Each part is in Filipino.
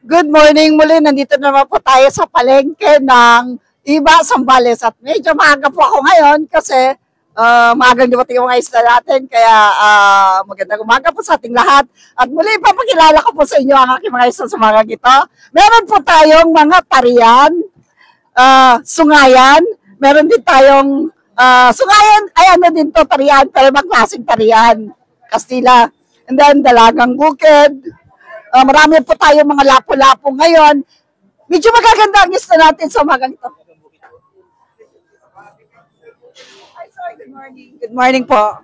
Good morning muli. Nandito naman po tayo sa palengke ng Iba, Zambales. At medyo maaga po ako ngayon kasi maagang dumating yung mga isla natin. Kaya magandang umaga po sa ating lahat. At muli, papakilala ko po sa inyo ang aking mga isla sa mga ito. Meron po tayong mga tarian, sungayan. Meron din tayong sungayan, ay ano din to, tarian, pero ibang klaseng tarian. Kastila. And then, dalagang bukid. Marami po tayong mga lapo-lapo ngayon. Medyo magaganda ang isla natin sa umagang ito. Good morning. Good morning po.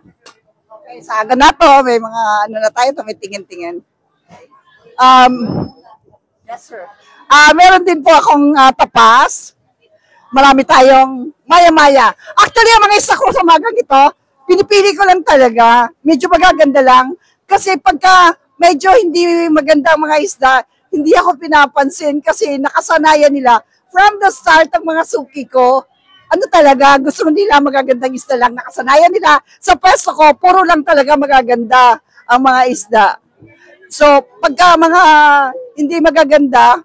Okay, sa aga na to, may mga ano na tayo, tumitingin-tingin. Yes, sir. Meron din po akong tapas. Marami tayong maya-maya. Actually, ang mga isla ko sa umagang ito, pinipili ko lang talaga. Medyo magaganda lang. Kasi pagka medyo hindi maganda ang mga isda, hindi ako pinapansin kasi nakasanayan nila from the start ng mga suki ko. Ano talaga, gusto nila magagandang isda lang. Nakasanayan nila sa pwesto ko, puro lang talaga magaganda ang mga isda. So, pagka mga hindi magaganda,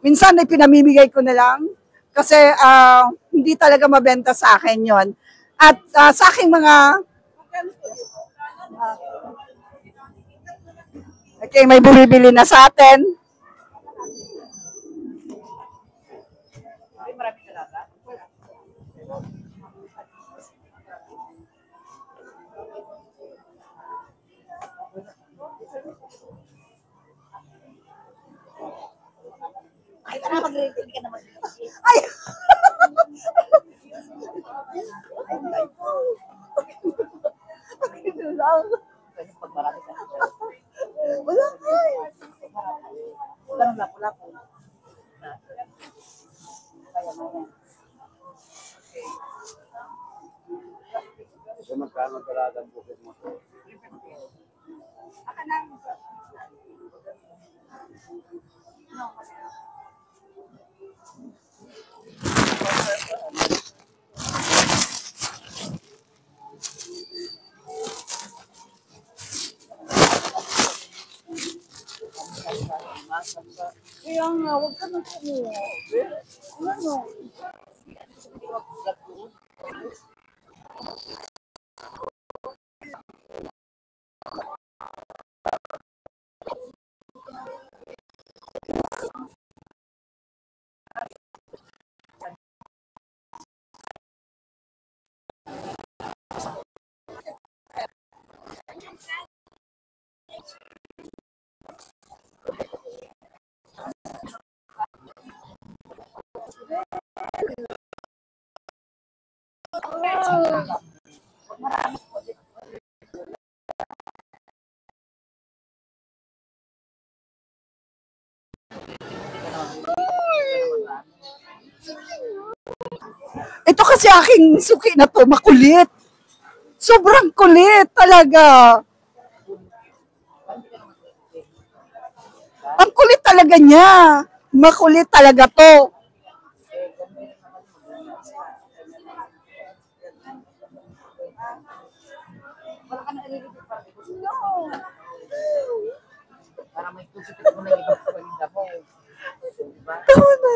minsan ay pinamimigay ko na lang kasi hindi talaga mabenta sa akin yon. At sa aking mga okay, may bumibili na sa atin. Ay, mag-rating ka naman. Ay! Wala ka. Wala nang lapo-lapo. So magkano talagang bukid mo? Kaya nga, huwag ka nang kumuha. Ano? Ito kasi aking suki na to, makulit. Sobrang kulit talaga. Ang kulit talaga niya. Makulit talaga to. Para may tusipit mo na ibang palinda mo. Tama na.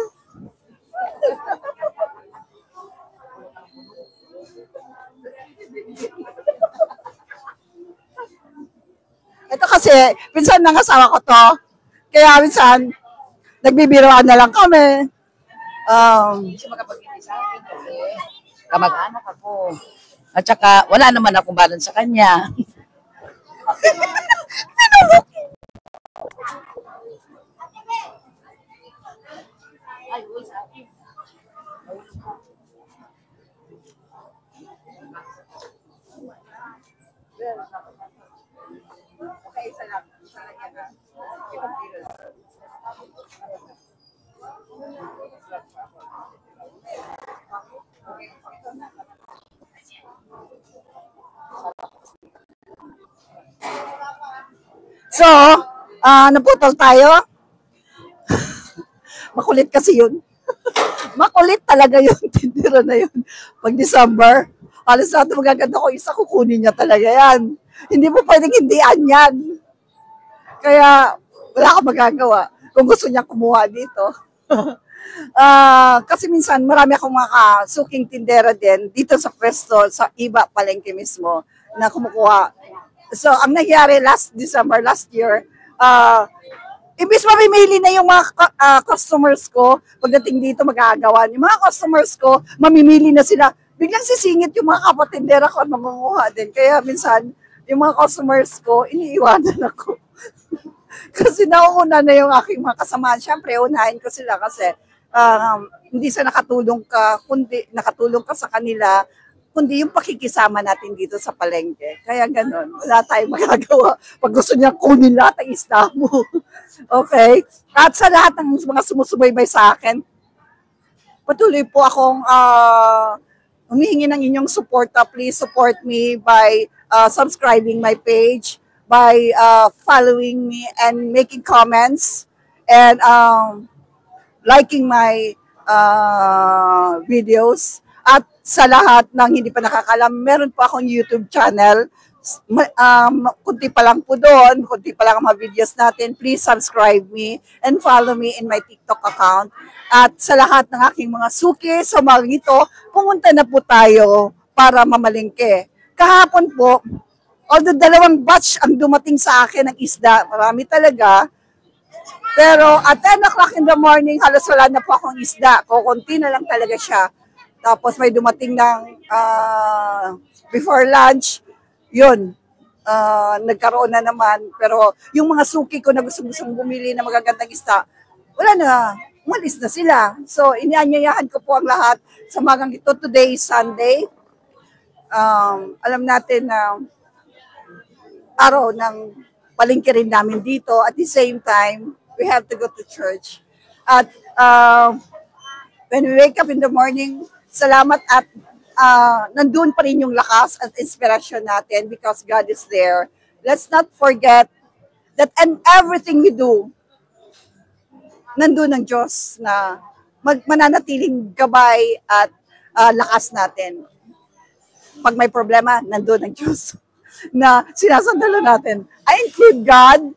Ito kasi, minsan nangasawa ko to. Kaya minsan, nagbibiroan na lang kami. Hindi siya makapag-ibig sa akin kasi kamag-anak ako. At saka, wala naman akong balan sa kanya. So, naputol tayo. Makulit kasi yun. Makulit talaga yun. Tindira na yun. Pag December, alas natin magaganda ko, isa kukunin niya talaga yan. Hindi mo pwedeng hindian yan. Kaya, wala akong magagawa. kung gusto niya kumuha dito. Kasi minsan marami akong mga suking tindera din dito sa pwesto, sa iba palengke mismo na kumukuha. So, ang nangyari last December, last year, ibig mamimili na yung mga customers ko, pagdating dito mag-aagawan. Yung mga customers ko, mamimili na sila. Biglang sisingit yung mga kapatindera ko at mangunguha din. Kaya minsan, yung mga customers ko, iniiwanan ako. Kasi nauuna na yung aking mga kasamaan. Siyempre, unahin ko sila kasi hindi sa nakatulong ka, kundi nakatulong ka sa kanila, kundi yung pakikisama natin dito sa palengke. Kaya ganun, wala tayong magagawa. Pag gusto niya kunin lahat ang isda mo. Okay? At sa lahat ng mga sumusubaybay sa akin, patuloy po akong humihingi ng inyong suporta. Please support me by subscribing my page, by following me and making comments, and liking my videos. At sa lahat ng hindi pa nakakalam, meron po akong YouTube channel. Kunti pa lang po doon, kunti pa lang ang mga videos natin. Please subscribe me and follow me in my TikTok account. At sa lahat ng aking mga suki, sa mga ito, pumunta na po tayo para mamalingke. Kahapon po, although 2 batch ang dumating sa akin ng isda, marami talaga. Pero at 10 o'clock in the morning, halos wala na po akong isda. Kukunti na lang talaga siya. Tapos may dumating ng before lunch, yun, nagkaroon na naman. Pero yung mga suki ko na gusto-gustong bumili ng magagandang isda, wala na, umalis na sila. So, inianyayahan ko po ang lahat sa magang ito. Today is Sunday. Alam natin na araw ng palengke rin namin dito. At the same time, we have to go to church. At when we wake up in the morning, salamat at nandun pa rin yung lakas at inspirasyon natin because God is there. Let's not forget that in everything we do, nandun ang Diyos na mananatiling gabay at lakas natin. Pag may problema, nandun ang Diyos na sinasandalo natin. I include God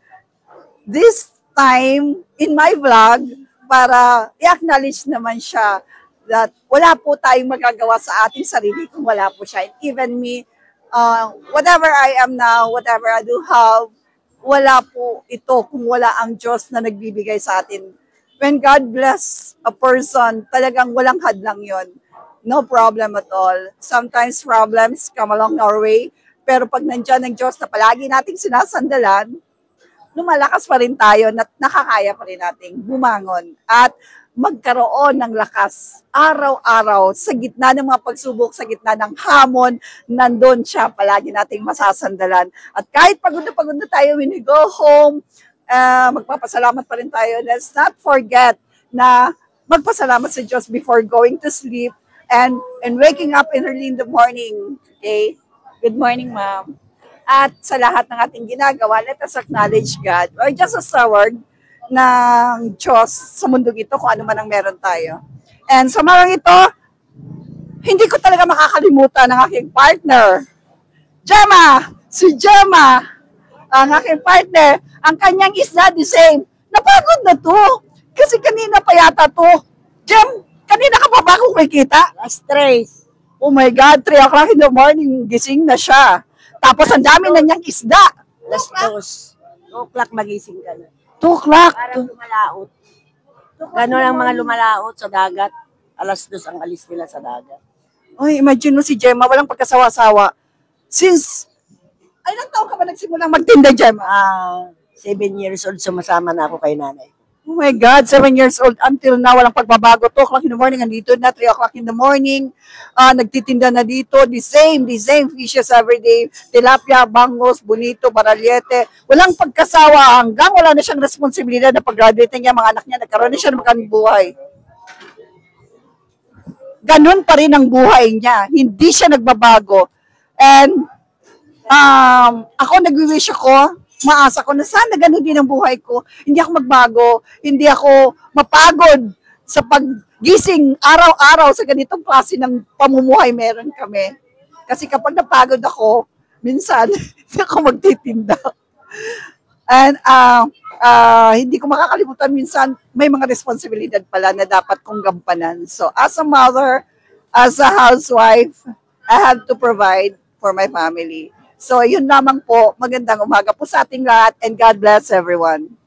this time in my vlog para i-acknowledge naman siya that wala po tayong magagawa sa ating sarili kung wala po siya. And even me, whatever I am now, whatever I do have, wala po ito kung wala ang Diyos na nagbibigay sa atin. When God bless a person, talagang walang hadlang yon. No problem at all. Sometimes problems come along our way, pero pag nandyan ang Diyos na palagi nating sinasandalan, lumalakas pa rin tayo, nakakaya pa rin nating bumangon. At magkaroon ng lakas araw-araw sa gitna ng mga pagsubok, sa gitna ng hamon, nandun siya, palagi nating masasandalan. At kahit pagod na tayo when we go home, magpapasalamat pa rin tayo. Let's not forget na magpasalamat sa Diyos before going to sleep and waking up early in the morning. Okay? Good morning, ma'am. At sa lahat ng ating ginagawa, let us acknowledge God. Or just a word ng Diyos sa mundong ito kung ano man ang meron tayo. And sa marang ito, hindi ko talaga makakalimutan ang aking partner. Gemma! Si Gemma, ang aking partner, ang kanyang isda the same. Napagod na to. Kasi kanina pa yata to. Gem, kanina ka pa ba kung kikita? Last trace. Oh my God, 3 o'clock in the morning, gising na siya. Tapos ang dami na niyang isda. Last dose. 2 o'clock magising ka na. 2 o'clock. Parang lumalaot. Gano'n ang mga lumalaot sa dagat. 2:00 ang alis nila sa dagat. Ay, imagine mo si Gemma, walang pagkasawa-sawa. Since, ilang taon ka ba nagsimulang magtinda, Gemma? 7 years old, sumasama na ako kay nanay. Oh my God, 7 years old until now, walang pagbabago. 2 o'clock in the morning, andito na, 3 o'clock in the morning. Nagtitinda na dito, the same fishes every day. Tilapia, bangos, bonito, baralyete. Walang pagkasawa hanggang wala na siyang responsibilidad na pag-graduate niya, mga anak niya, nagkaroon na siya ng magandang buhay. Ganun pa rin ang buhay niya. Hindi siya nagbabago. And ako nag-wish ako, maasa ko na sana ganun din ang buhay ko. Hindi ako magbago, hindi ako mapagod sa paggising araw-araw sa ganitong klase ng pamumuhay meron kami. Kasi kapag napagod ako, minsan hindi ako magtitinda. And hindi ko makakalimutan minsan, may mga responsibilidad pala na dapat kong gampanan. So as a mother, as a housewife, I have to provide for my family. So yun lamang po, magandang umaga po sa ating lahat and God bless everyone.